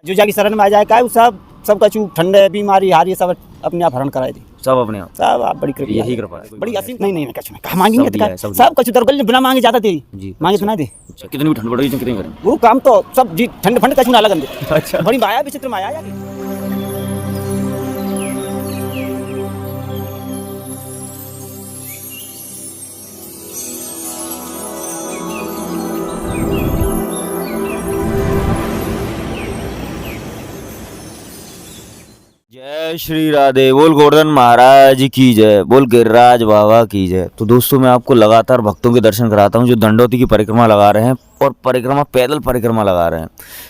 जो जाके शरण में आ जाए का सब कछु ठंडे बीमारी हारी सब अपने आप हरण कराए दी सब अपने आप सब आप बड़ी कृपा यही कृपा है। बड़ी असीम नहीं कछु नहीं कहा मांगेंगे सब दिया है, सब सब कछु दरगल बिना मांगे जाता दे जी मांगे सुना दे अच्छा कितनी भी ठंड पड़ रही है कितनी करें वो काम तो सब जी ठंड फंड कछु ना लगन दे अच्छा बड़ी माया विचित्र माया या जय श्री राधे। बोल गोवर्धन महाराज की जय, बोल गिरिराज बाबा की जय। तो दोस्तों मैं आपको लगातार भक्तों के दर्शन कराता हूँ जो दंडोती की परिक्रमा लगा रहे हैं और परिक्रमा पैदल परिक्रमा लगा रहे हैं।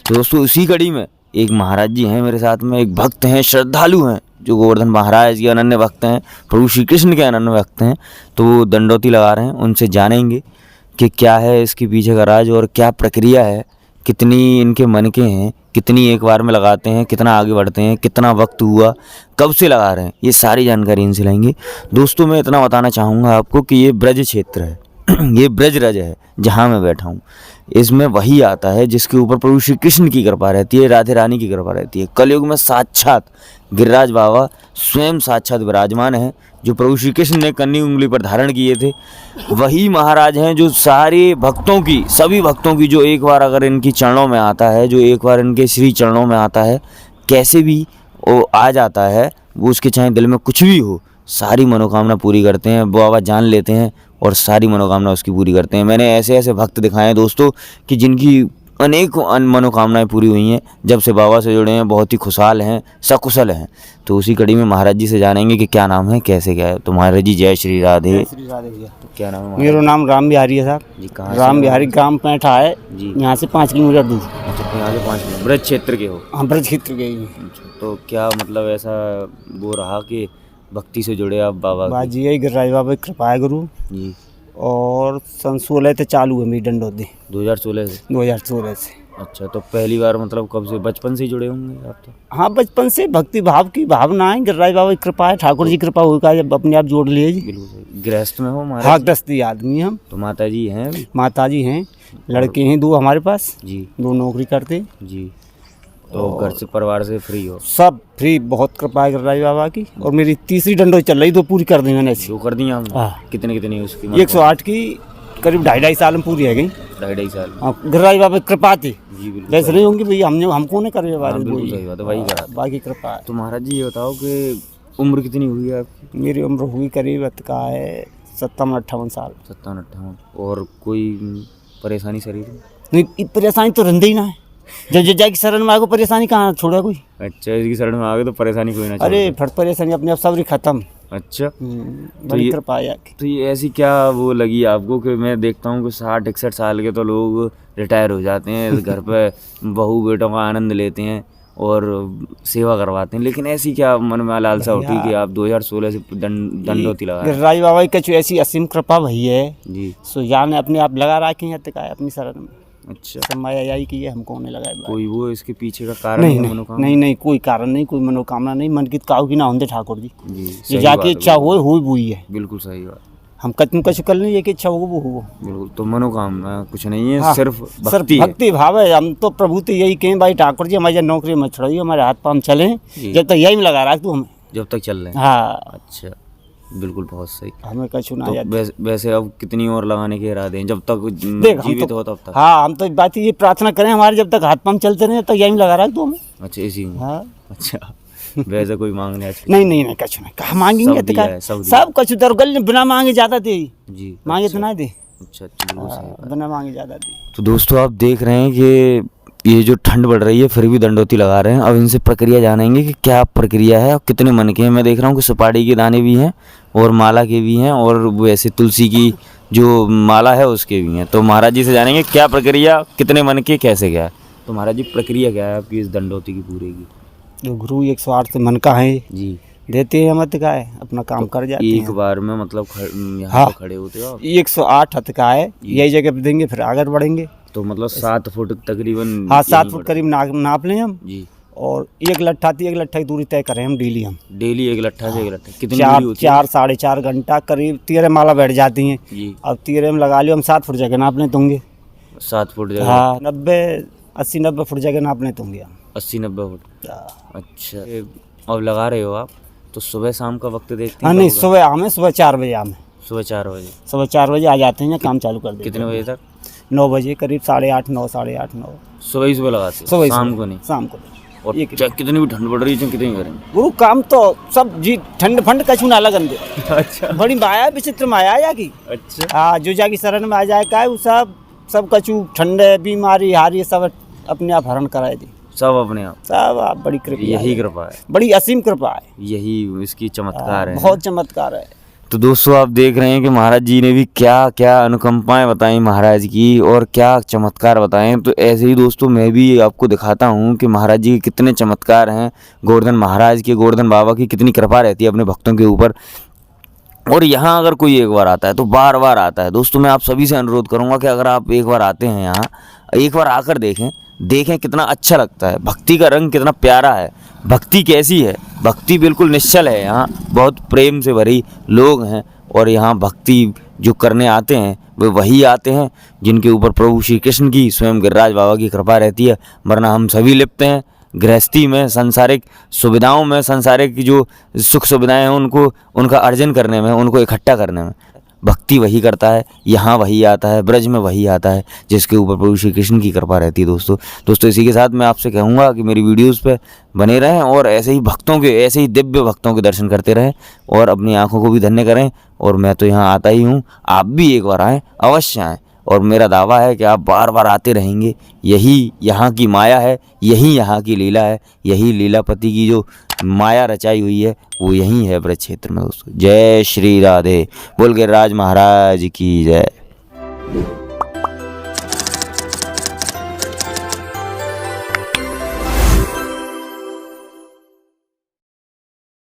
तो दोस्तों इसी कड़ी में एक महाराज जी हैं मेरे साथ में, एक भक्त हैं, श्रद्धालु हैं जो गोवर्धन महाराज के अनन्य भक्त हैं, प्रभु श्री कृष्ण के अनन्य भक्त हैं। तो वो दंडोती लगा रहे हैं, उनसे जानेंगे कि क्या है इसके पीछे का राज और क्या प्रक्रिया है, कितनी इनके मन के हैं, कितनी एक बार में लगाते हैं, कितना आगे बढ़ते हैं, कितना वक्त हुआ, कब से लगा रहे हैं, ये सारी जानकारी इनसे लेंगे। दोस्तों मैं इतना बताना चाहूँगा आपको कि ये ब्रज क्षेत्र है ये ब्रज रज है जहाँ मैं बैठा हूँ। इसमें वही आता है जिसके ऊपर प्रभु श्री कृष्ण की कृपा रहती है, राधे रानी की कृपा रहती है। कलयुग में साक्षात गिरिराज बाबा स्वयं साक्षात विराजमान हैं जो प्रभु श्री कृष्ण ने कन्नी उंगली पर धारण किए थे। वही महाराज हैं जो सारे भक्तों की, सभी भक्तों की, जो एक बार अगर इनकी चरणों में आता है, जो एक बार इनके श्री चरणों में आता है, कैसे भी वो आ जाता है, वो उसके चाहे दिल में कुछ भी हो, सारी मनोकामना पूरी करते हैं। बाबा जान लेते हैं और सारी मनोकामना उसकी पूरी करते हैं। मैंने ऐसे ऐसे भक्त दिखाए हैं दोस्तों कि जिनकी अनेक मनोकामनाएं पूरी हुई हैं, जब से बाबा से जुड़े हैं, बहुत ही खुशहाल हैं, सकुशल हैं। तो उसी कड़ी में महाराज जी से जानेंगे कि क्या नाम है, कैसे क्या है। तो महाराज जी जय श्री राधे। श्री राधे भैया तो क्या नाम है मेरा नाम राम बिहारी है साहब जी? कहाँ राम बिहारी ग्राम पैठा है जी? यहाँ से 5 किलोमीटर दूर। अच्छा तो यहाँ से 5 किलोमीटर ब्रज क्षेत्र के हो? हम ब्रज क्षेत्र गए अच्छा तो क्या मतलब ऐसा वो रहा कि भक्ति से जुड़े आप बाबा की? बाजी यही गिरिराज बाबा की कृपा है गुरु। जी और सन 16 से चालू है मेरी दंडोती 2016 से? 2016 से। अच्छा तो पहली बार मतलब कब से, बचपन से ही जुड़े होंगे आप तो? हाँ बचपन से भक्ति भाव की भावना है, गिरिराज बाबा की कृपा है, ठाकुर जी की कृपा होगा जब अपने आप जोड़ लिए जी। बिल्कुल सही। गृहस्थ में हो महाराज? हाँ गृहस्थी आदमी हम। तो माता जी हैं अभी? माता जी हैं, लड़के हैं 2 हमारे पास, जी 2 नौकरी करते जी। तो घर से परिवार से फ्री हो? सब फ्री, बहुत कृपा है गिरिराज बाबा की। और मेरी तीसरी दंडोती चल रही, 2 पूरी कर दी मैंने ऐसी। जो कर दिया हमने? हाँ। कितनी उसकी? 108 की करीब 2.5 साल में पूरी है गई। 2.5 साल? हाँ गिरिराज बाबा की कृपा थी। जी बिल्कुल वैसे नहीं होंगी भैया, हमको नहीं करे बारे में बिल्कुल सही बात है, वही करा। बाकी कृपा है। तो महाराज जी ये बताओ कि उम्र कितनी हुई है आपकी? मेरी उम्र हुई करीब का है 57-58 साल। 57-58। और कोई परेशानी शरीर में? नहीं परेशानी तो रहती ही ना है, जब जाके शरण में आगो परेशानी कहाँ छोड़ा कोई। अच्छा इसकी शरण में आ गए तो परेशानी कोई ना छोड़े। अरे फिर परेशानी अपने आप सब खत्म। अच्छा बड़ी कृपा है। तो ये ऐसी क्या वो लगी आपको कि मैं देखता हूँ कि 60-61 साल के तो लोग रिटायर हो जाते हैं, घर पे बहू बेटों का आनंद लेते हैं और सेवा करवाते हैं, लेकिन ऐसी क्या मन में लालसा उठी कि आप 2016 से दंडोती लगा रहे हैं? गिरिराज बाबा की कुछ ऐसी असीम कृपा भई है जी। सो जान अपने आप लगा रखे हैं अपनी शरण में। अच्छा सब माया यही की है, हमको नहीं लगाए। कोई वो इसके पीछे का कारण नहीं है? नहीं कोई कारण नहीं, कोई मनोकामना नहीं, मन की काऊ की ना होते ठाकुर जी जी जो जाके इच्छा हुई हुई है। बिल्कुल सही बात। हम कुछ कर नहीं, ये कि इच्छा हो वो हो। बिल्कुल। तो मनोकामना कुछ नहीं है, हाँ, सिर्फ भक्ति भाव है। हम तो प्रभु तो यही कहें भाई ठाकुर जी हमारी नौकरी मत छोड़िए, हमारे हाथ पाँव चले जब तक यही में लगा रहा तू हमें, जब तक चल रहे हैं। हाँ अच्छा बिल्कुल बहुत सही। हमें कछु ना तो वैसे अब कितनी और लगाने के इरादे हैं जब तक जीवित हो तब तक? हाँ हम तो बात ये प्रार्थना करें हमारे जब तक हाथ पाँव चलते रहे तब तक यही में लगा रहा तू हमें। अच्छा इसी में? हाँ। अच्छा वैसे कोई मांगने आज नहीं कछु नहीं, कहा मांगेंगे सब कछु दरगल बिना मांगे ज्यादा दे जी, मांगे तो ना दे। अच्छा बिल्कुल सही। बिना मांगे ज्यादा दे। तो दोस्तों आप देख रहे हैं कि ये जो ठंड बढ़ रही है फिर भी दंडोती लगा रहे हैं। अब इनसे प्रक्रिया जानेंगे कि क्या प्रक्रिया है और कितने मन के हैं। मैं देख रहा हूँ कि सुपारी के दाने भी हैं और माला के भी हैं और वैसे तुलसी की जो माला है उसके भी हैं। तो महाराज जी से जानेंगे क्या प्रक्रिया, कितने मन के, कैसे क्या है। तो महाराज जी प्रक्रिया क्या है आपकी इस दंडोती की पूरे की? जो गुरु 108 से मन का है जी देते हैं, मत का है अपना काम कर जाते हैं एक बार में, मतलब यहाँ पे खड़े होते हो आप? 108 हथ का है, यही जगह पे देंगे फिर आगे बढ़ेंगे। तो मतलब 7 फुट तकरीबन? हाँ 7 फुट करीब नाप लें हम जी। और एक लट्ठा की दूरी तय करें हम डेली। हम डेली एक लट्ठा से एक लट्ठा कितनी दूरी होती है? 4-4.5 घंटा करीब 13 माला बैठ जाती हैं जी। अब 13 में लगा लियो हम 7 फुट जगह नाप लें दूंगे। 7 फुट जगह? हाँ 80-90 फुट जगह नाप लें दूंगे हम। 80-90 फुट। हाँ अच्छा, अब लगा रहे हो आप तो सुबह शाम का वक्त देखते हैं? नहीं, कब होगा? सुबह आमे, सुबह 4 बजे आमे, सुबह 4 बजे। सुबह 4 बजे आ जाते हैं, काम चालू कर देते कितने हैं। बजे तक? 9 बजे करीब, 8:30, 9, 8:30, 9 सुबह ही सुबह लगाते हो? सुबह शाम को नहीं? शाम को नहीं। और ये चाहे कितनी भी ठंड पड़ रही है कितनी करेंगे? गुरु काम तो सब जी ठंड फंड कछु ना लगन दे। अच्छा बड़ी माया, विचित्र माया या की। अच्छा। हाँ, जो जाकी शरण में आ जाए का वो सब कछु ठंडे बीमारी हारी सब अपने आप हरण कराए दी, सब अपने आप, सब आप बड़ी कृपा यही है, कृपा है, बड़ी असीम कृपा है, यही इसकी चमत्कार है। बहुत चमत्कार है। तो दोस्तों आप देख रहे हैं कि महाराज जी ने भी क्या क्या अनुकंपाएं बताई महाराज की और क्या चमत्कार बताएं। तो ऐसे ही दोस्तों मैं भी आपको दिखाता हूं कि महाराज जी के कितने चमत्कार हैं, गोवर्धन महाराज के, गोवर्धन बाबा की कितनी कृपा रहती है अपने भक्तों के ऊपर। और यहाँ अगर कोई एक बार आता है तो बार बार आता है। दोस्तों मैं आप सभी से अनुरोध करूँगा कि अगर आप एक बार आते हैं यहाँ, एक बार आकर देखें कितना अच्छा लगता है, भक्ति का रंग कितना प्यारा है, भक्ति कैसी है, भक्ति बिल्कुल निश्चल है। यहाँ बहुत प्रेम से भरी लोग हैं और यहाँ भक्ति जो करने आते हैं वे वही आते हैं जिनके ऊपर प्रभु श्री कृष्ण की, स्वयं गिरिराज बाबा की कृपा रहती है। वरना हम सभी लिप्त हैं गृहस्थी में, सांसारिक सुविधाओं में, सांसारिक की जो सुख सुविधाएं हैं उनको, उनका अर्जन करने में, उनको इकट्ठा करने में। भक्ति वही करता है, यहाँ वही आता है, ब्रज में वही आता है जिसके ऊपर प्रभु श्री कृष्ण की कृपा रहती है। दोस्तों इसी के साथ मैं आपसे कहूँगा कि मेरी वीडियोस पे बने रहें और ऐसे ही भक्तों के, ऐसे ही दिव्य भक्तों के दर्शन करते रहें और अपनी आँखों को भी धन्य करें। और मैं तो यहाँ आता ही हूँ, आप भी एक बार आएँ, अवश्य आएँ और मेरा दावा है कि आप बार बार आते रहेंगे। यही यहाँ की माया है, यही यहाँ की लीला है, यही लीलापति की जो माया रचाई हुई है वो यही है ब्रज क्षेत्र में। दोस्तों जय श्री राधे, बोल गिरिराज महाराज की जय।